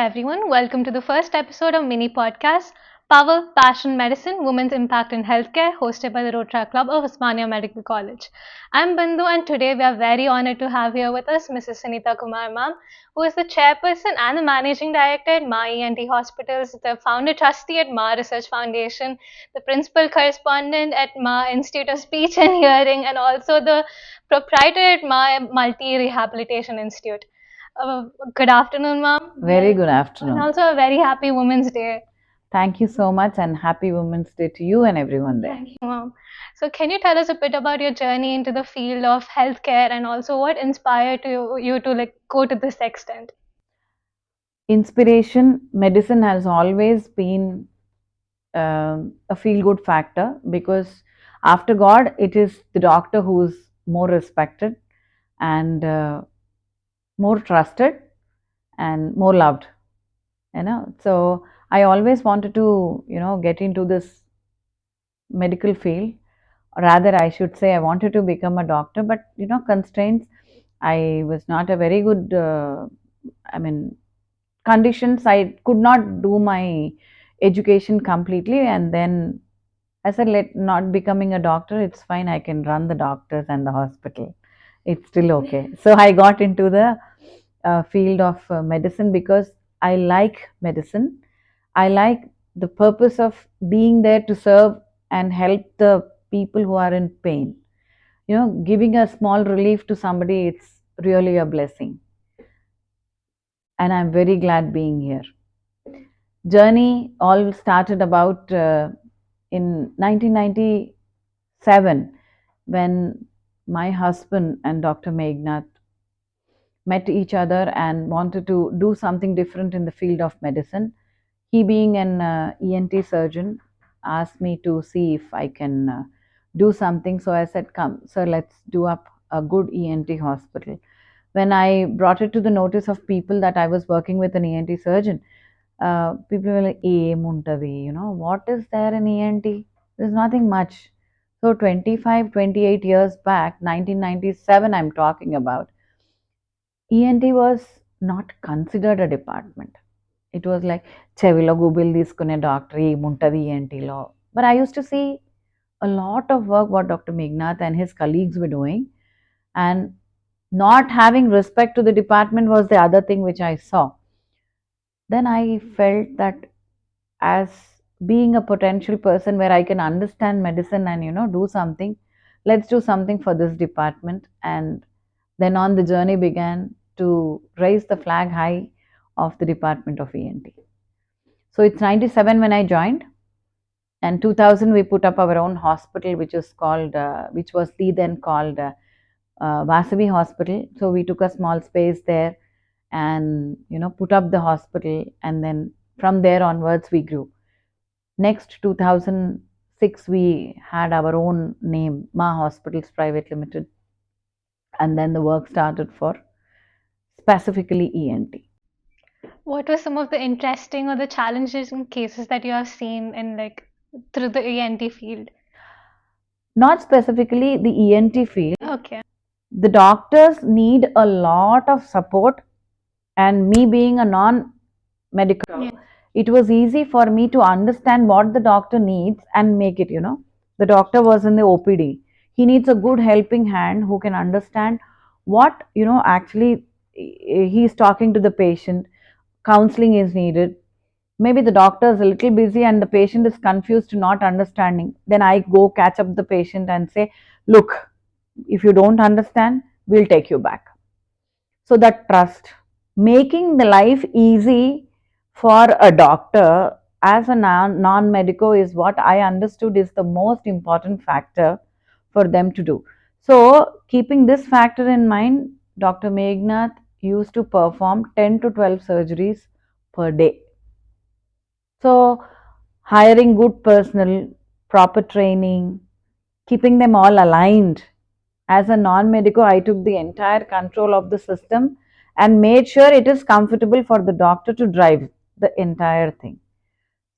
everyone. Welcome to the first episode of mini podcast Power, Passion, Medicine, Women's Impact in Healthcare, hosted by the Rotaract Club of Osmania Medical College. I'm Bindu, and today we are very honored to have here with us Mrs. Sunitha Kumar Ma'am, who is the chairperson and the managing director at MAA ENT Hospitals, the founder trustee at MAA Research Foundation, the principal correspondent at MAA Institute of Speech and Hearing, and also the proprietor at MAA Multi Rehabilitation Institute. Good afternoon, ma'am. Very good And afternoon. also a very happy Women's Day. Thank you so much and happy Women's Day to you and everyone there. Thank you, ma'am. So, can you tell us a bit about your journey into the field of healthcare and also what inspired you to go to this extent? Inspiration, medicine has always been a feel good factor because after God, it is the doctor who's more respected and more trusted and more loved. So I always wanted to, get into this medical field. Rather, I should say I wanted to become a doctor, but constraints. I was not a very good, I mean, conditions. I could not do my education completely, and then I said, let not becoming a doctor, it's fine. I can run the doctors and the hospital. It's still okay. So I got into the field of medicine because I like medicine. I like the purpose of being there to serve and help the people who are in pain. Giving a small relief to somebody, it's really a blessing. And I'm very glad being here. Journey all started about in 1997 when my husband and Dr. Meghnad met each other and wanted to do something different in the field of medicine. He, being an ENT surgeon, asked me to see if I can do something. So I said, come, sir, let's do up a good ENT hospital. When I brought it to the notice of people that I was working with an ENT surgeon, people were like, what is there in ENT? There's nothing much. So 25, 28 years back, 1997, I'm talking about, ENT was not considered a department. It was like, చెవిలో గుబిల్ తీసుకునే doctor ఏముంటుంది ENTలో. But I used to see a lot of work what Dr. Meghnad and his colleagues were doing, and not having respect to the department was the other thing which I saw. Then I felt that as being a potential person where I can understand medicine and do something, let's do something for this department. And then on the journey began to raise the flag high of the Department of ENT. So it's 97 when I joined, and 2000 we put up our own hospital, which was the then called Vasavi Hospital. So we took a small space there and put up the hospital, and then from there onwards we grew. Next 2006 we had our own name, Ma Hospitals Private Limited, and then the work started for specifically ENT. What were some of the interesting or the challenges and cases that you have seen in through the ENT field? Not specifically the ENT field. Okay. The doctors need a lot of support, and me being a non-medical, Yeah. it was easy for me to understand what the doctor needs and make it. The doctor was in the OPD. He needs a good helping hand who can understand what actually he's talking to the patient. Counseling is needed. Maybe the doctor is a little busy and the patient is confused, not understanding. Then I go catch up the patient and say, look, if you don't understand, we'll take you back. So that trust, making the life easy for a doctor as a non-medico is what I understood is the most important factor for them to do. So keeping this factor in mind, Dr. Meghnad used to perform 10 to 12 surgeries per day. So hiring good personnel, proper training, keeping them all aligned. As a non-medico, I took the entire control of the system and made sure it is comfortable for the doctor to drive the entire thing.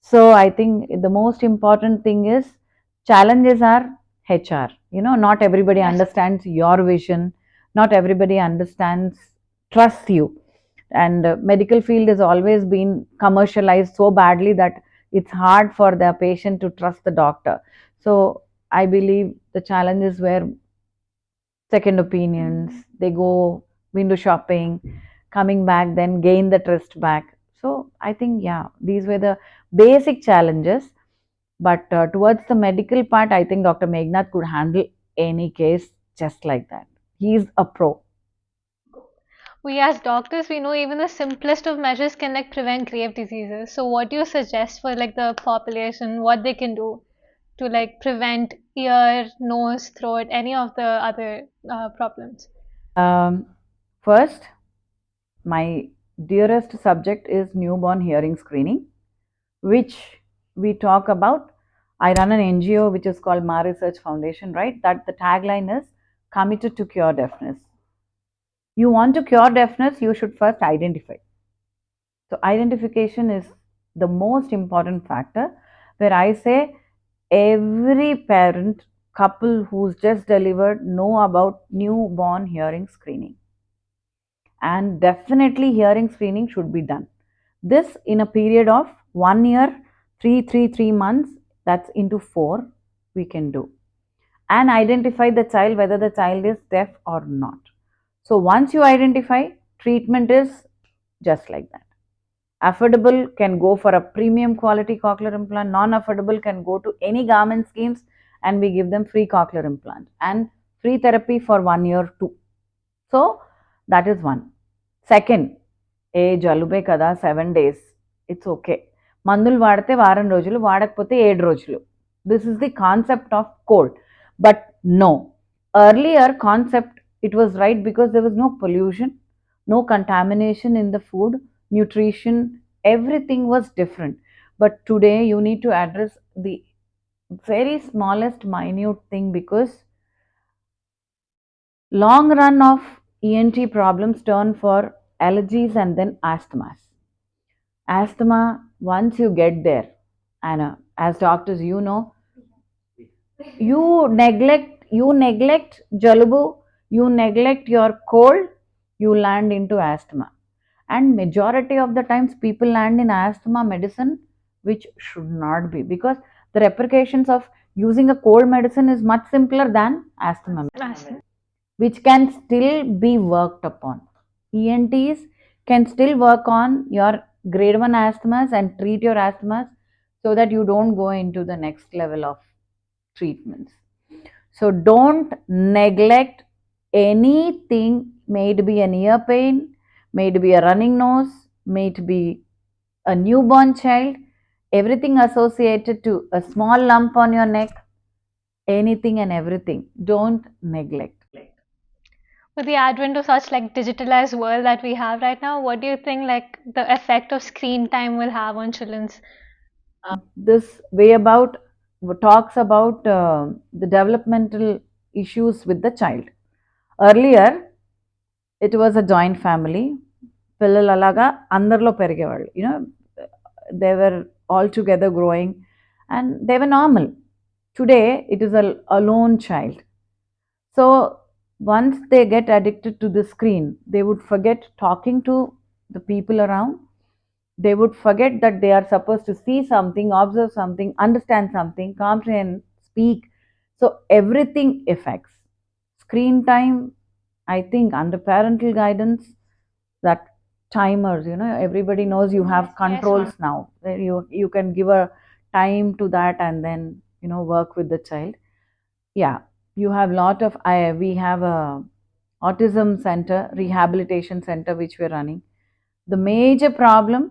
So I think the most important thing is challenges are HR. Not everybody Yes. understands your vision. Not everybody trusts you. And medical field has always been commercialized so badly that it's hard for the patient to trust the doctor. So I believe the challenges were second opinions, they go window shopping, coming back, then gain the trust back. So I think, yeah, these were the basic challenges. But towards the medical part, I think Dr. Meghnad could handle any case just like that. He's a pro. We as doctors, we know even the simplest of measures can like prevent grave diseases. So what do you suggest for like the population, what they can do to like prevent ear, nose, throat, any of the other problems? Um, First, my dearest subject is newborn hearing screening, which we talk about. I run an NGO which is called Ma Research Foundation, right? That the tagline is committed to cure deafness. You want to cure deafness, you should first identify. So, identification is the most important factor where I say every parent couple who's just delivered know about newborn hearing screening, and definitely hearing screening should be done. This in a period of 1 year, 3 months, that's into 4 we can do, and identify the child whether the child is deaf or not. So once you identify, treatment is just like that. Affordable can go for a premium quality cochlear implant, non affordable can go to any government schemes, and we give them free cochlear implant and free therapy for 1 year too. So that is one. Second, ఏ జలుబే కదా 7 days, it's okay. మందులు వాడితే వారం రోజులు, వాడకపోతే 7 రోజులు. This is the concept of cold. But no, earlier concept, it was right because there was no pollution, no contamination in the food, nutrition, everything was different. But today you need to address the very smallest minute thing, because long run of ENT problems turn for allergies and then asthmas. Asthma, once you get there, and as doctors, you neglect jalubu, you neglect your cold, you land into asthma. And majority of the times people land in asthma medicine, which should not be, because the repercussions of using a cold medicine is much simpler than asthma, Asthma. which can still be worked upon. ENTs can still work on your grade 1 asthmas and treat your asthmas so that you don't go into the next level of treatments. So don't neglect anything, may it be an ear pain, may it be a running nose, may it be a newborn child, everything associated to a small lump on your neck, anything and everything. Don't neglect. With the advent of such like digitalized world that we have right now, what do you think like the effect of screen time will have on children's? This way about talks about the developmental issues with the child. Earlier, it was a joint family. పిల్లలు అలాగా అందరిలో పెరిగేవాళ్ళు, they were all together growing and they were normal. Today it is a lone child. So once they get addicted to the screen, they would forget talking to the people around. They would forget that they are supposed to see something, observe something, understand something, comprehend, speak. So everything affects. Screen time, I think under parental guidance, that timers, everybody knows you have controls now. You can give a time to that and then work with the child. Yeah, you have lot of we have a autism center, rehabilitation center, which we're running. The major problem,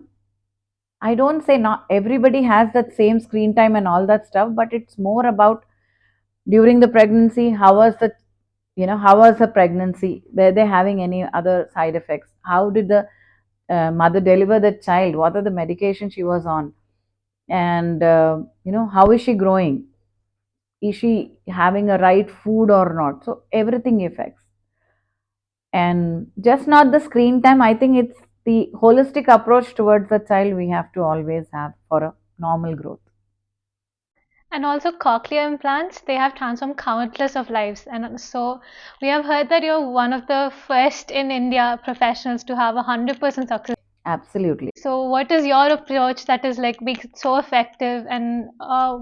I don't say not everybody has that same screen time and all that stuff, but it's more about during the pregnancy, how was the pregnancy, were they having any other side effects, how did the mother deliver the child, what are the medication she was on, and how is she growing, is she having a right food or not. So everything affects, and just not the screen time. I think it's the holistic approach towards the child we have to always have for a normal growth. And also cochlear implants, they have transformed countless of lives. And so we have heard that you're one of the first in India professionals to have 100% success. Absolutely. So what is your approach that is like being so effective, and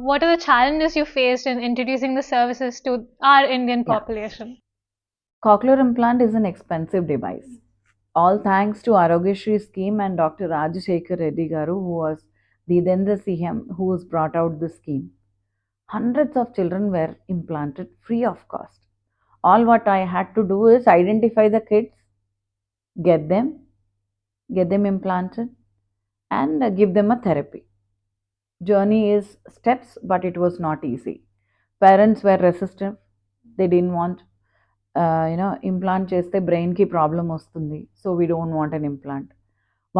what are the challenges you faced in introducing the services to our Indian Yeah. population? Cochlear implant is an expensive device. All thanks to Arogyashri scheme and Dr. Rajashekar Reddy Garu, who was then the CM, who was brought out the scheme. Hundreds of children were implanted free of cost. All what I had to do is identify the kids, get them, get them implanted, and give them a therapy. Journey is steps, but it was not easy. Parents were resistant. They didn't want, implant చేస్తే బ్రెయిన్కి problem వస్తుంది, so we don't want an implant.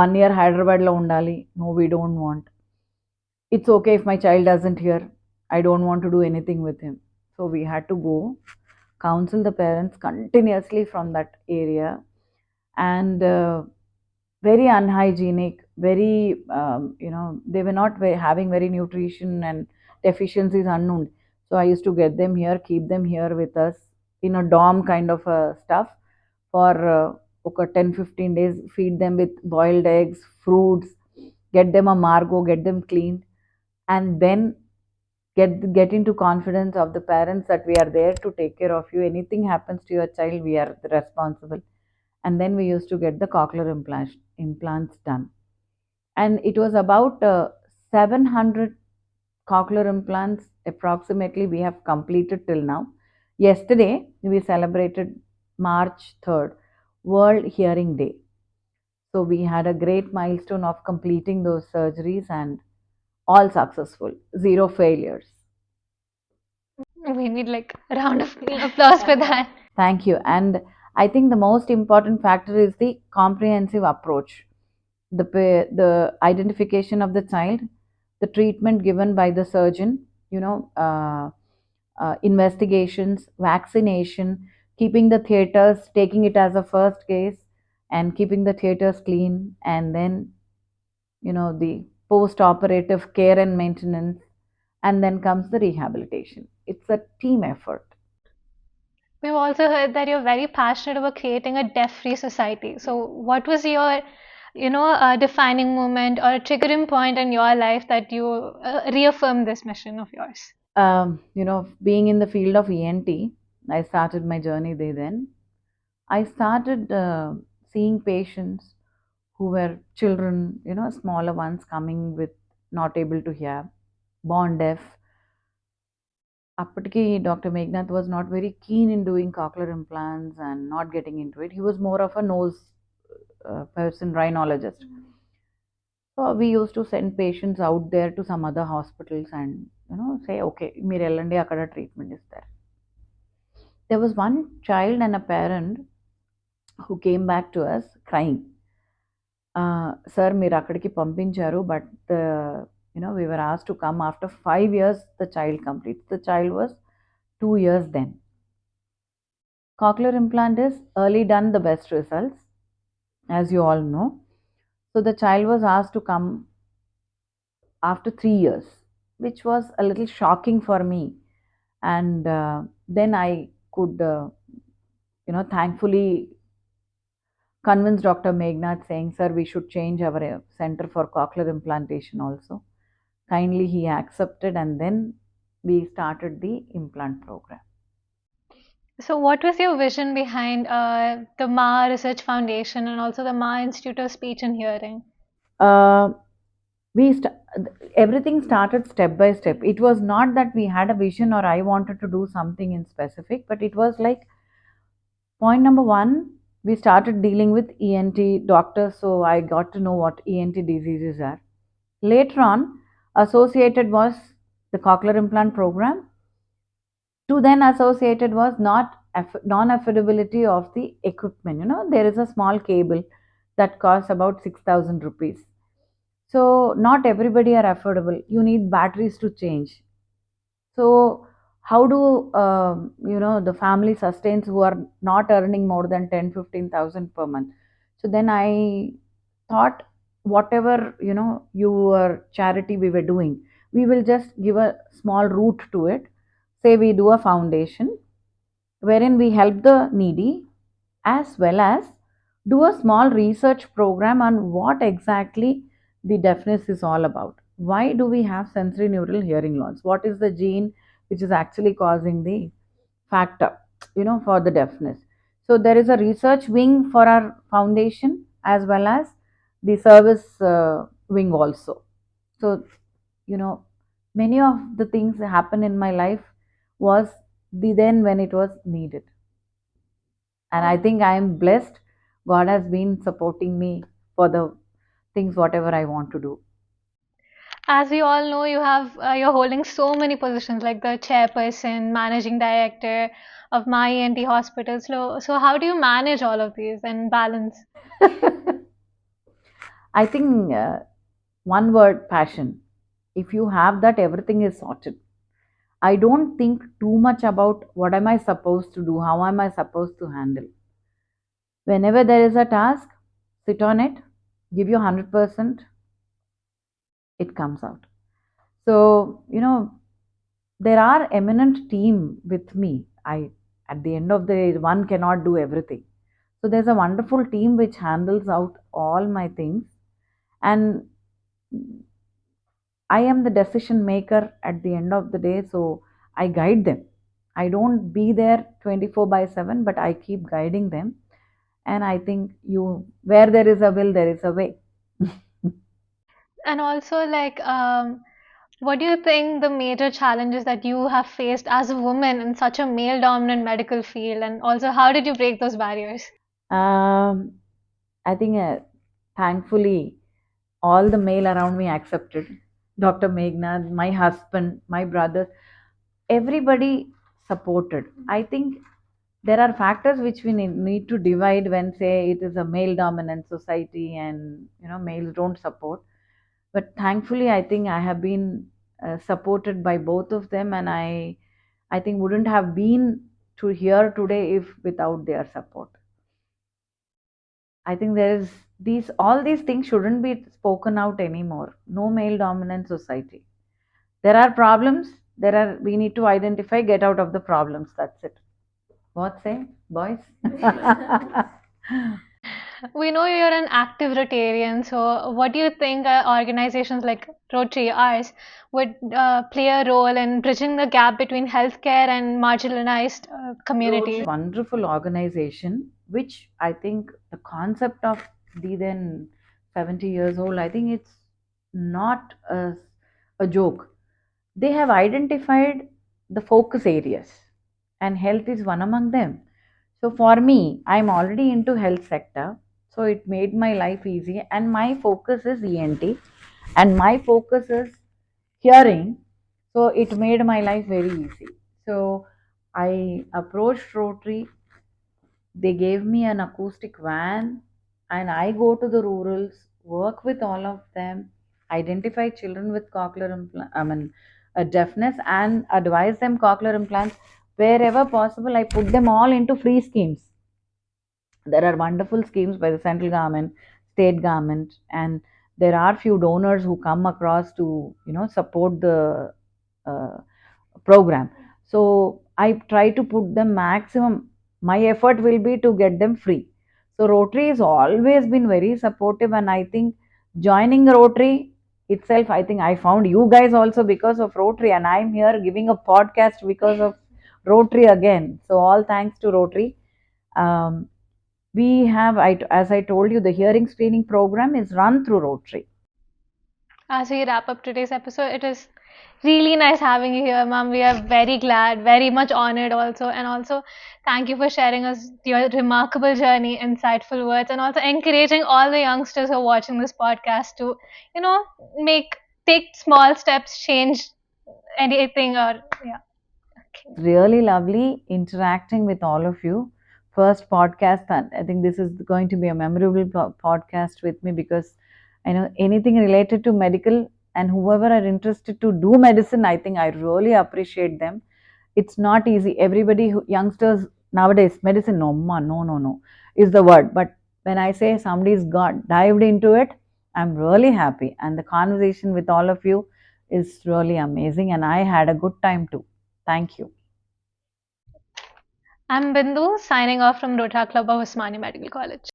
1 year హైదరాబాద్లో ఉండాలి, no we don't want. It's okay if my child doesn't hear, I don't want to do anything with him. So we had to go counsel the parents continuously from that area. And very unhygienic, very they were not having very nutrition and deficiencies unknown. So I used to get them here, keep them here with us in a dorm kind of stuff for okay, 10-15 days, feed them with boiled eggs, fruits, get them a margo, get them cleaned, and then get into confidence of the parents that we are there to take care of you. Anything happens to your child, we are responsible. And then we used to get the cochlear implants done. And it was about 700 cochlear implants approximately we have completed till now. Yesterday we celebrated March 3rd, World Hearing Day. So we had a great milestone of completing those surgeries, and all successful, zero failures. We need like a round of applause for that. Thank you. And I think the most important factor is the comprehensive approach, the identification of the child, the treatment given by the surgeon, investigations, vaccination, keeping the theaters, taking it as a first case, and keeping the theaters clean, and then the post-operative care and maintenance, and then comes the rehabilitation. It's a team effort. We've also heard that you're very passionate about creating a deaf-free society. So, what was your, defining moment or a triggering point in your life that you reaffirmed this mission of yours? Being in the field of ENT, I started my journey there then. I started seeing patients who were children, smaller ones coming with not able to hear, born deaf. అప్పటికి Dr. Meghnad was not very keen in doing cochlear implants and not getting into it. He was more of a nose person, rhinologist. So we used to send patients out there to some other hospitals and say, okay, మీరు వెళ్ళండి, అక్కడ treatment ఇస్తారు. There was one child and a parent who came back to us crying. Sir, మీరు అక్కడికి పంపించారు, but we were asked to come after 5 years the child completes. The child was 2 years then. Cochlear implant is early done, the best results, as you all know. So the child was asked to come after 3 years, which was a little shocking for me. And then I could, thankfully convince Dr. Meghnad, saying, sir, we should change our center for cochlear implantation also. Kindly he accepted, and then we started the implant program. So, what was your vision behind the MAA Research Foundation and also the MAA Institute of Speech and Hearing? Uh, everything started step by step. It was not that we had a vision or I wanted to do something in specific, but it was like point number one, we started dealing with ENT doctors, so I got to know what ENT diseases are. Later on, associated was the cochlear implant program. To then associated was non-affordability of the equipment. There is a small cable that costs about 6,000 rupees. So not everybody are affordable. You need batteries to change. So how do the family sustains who are not earning more than 10-15,000 per month? So then I thought, whatever your charity we were doing, We will just give a small route to it. Say we do a foundation wherein we help the needy, as well as do a small research program on what exactly the deafness is all about. Why do we have sensory neural hearing loss? What is the gene which is actually causing the factor, for the deafness? So there is a research wing for our foundation, as well as the service wing also. So, you know many of the things that happen in my life was the then when it was needed, and I think I am blessed. God has been supporting me for the things whatever I want to do. As we all know, you're holding so many positions like the chairperson, managing director of my ENT hospital. So how do you manage all of these and balance? I think one word: passion. If you have that, everything is sorted. I don't think too much about what am I supposed to do, how am I supposed to handle. Whenever there is a task, sit on it, give your 100%, it comes out. So, there are eminent team with me. I At the end of the day, one cannot do everything. So there's a wonderful team which handles out all my things, and I am the decision maker at the end of the day. So I guide them. I don't be there 24/7, but I keep guiding them. And I think where there is a will, there is a way. And also, what do you think the major challenges that you have faced as a woman in such a male-dominant medical field, and also how did you break those barriers? Um, I think, thankfully, all the male around me accepted. Dr. Meghnad, my husband, my brothers, everybody supported. I think there are factors which we need to divide when, say, it is a male dominant society and males don't support. But thankfully, I think I have been supported by both of them, and I think wouldn't have been to here today if without their support. I think there is these all these things shouldn't be spoken out anymore. No male dominant society. There are problems. We need to identify, get out of the problems. That's it. What say, boys? We know you're an active Rotarian, so what do you think organizations like Rotary, ours, would play a role in bridging the gap between healthcare and marginalized communities? Wonderful organization, which I think the concept of the then 70 years old, I think it's not a joke. They have identified the focus areas, and health is one among them. So for me, I'm already into health sector, so it made my life easy, and my focus is ENT, and my focus is hearing, so it made my life very easy. So I approached Rotary. They gave me an acoustic van, and I go to the rurals, work with all of them, identify children with deafness, and advise them cochlear implants. Wherever possible, I put them all into free schemes. There are wonderful schemes by the central government, state government, and there are few donors who come across to support the uh, program. So I try to put them maximum. My effort will be to get them free. So Rotary has always been very supportive, and I think joining Rotary itself, I think I found you guys also because of Rotary, and I'm here giving a podcast because of Rotary again. So all thanks to Rotary. um, we have, as I told you, the hearing screening program is run through Rotary. As we wrap up today's episode, it is really nice having you here, ma'am. We are very glad, very much honored also. And also, thank you for sharing us your remarkable journey, insightful words, and also encouraging all the youngsters who are watching this podcast to, you know, make take small steps, change anything or yeah. Okay. Really lovely interacting with all of you. First podcast, and I think this is going to be a memorable podcast with me, because I know anything related to medical, and whoever are interested to do medicine, I think I really appreciate them. It's not easy. Everybody, youngsters nowadays, medicine, no, ma, no, no, no, is the word. But when I say somebody's got dived into it, I'm really happy. And the conversation with all of you, is really amazing, and I had a good time too. Thank you. I'm Bindu signing off from Rotaract Club of Osmania Medical College.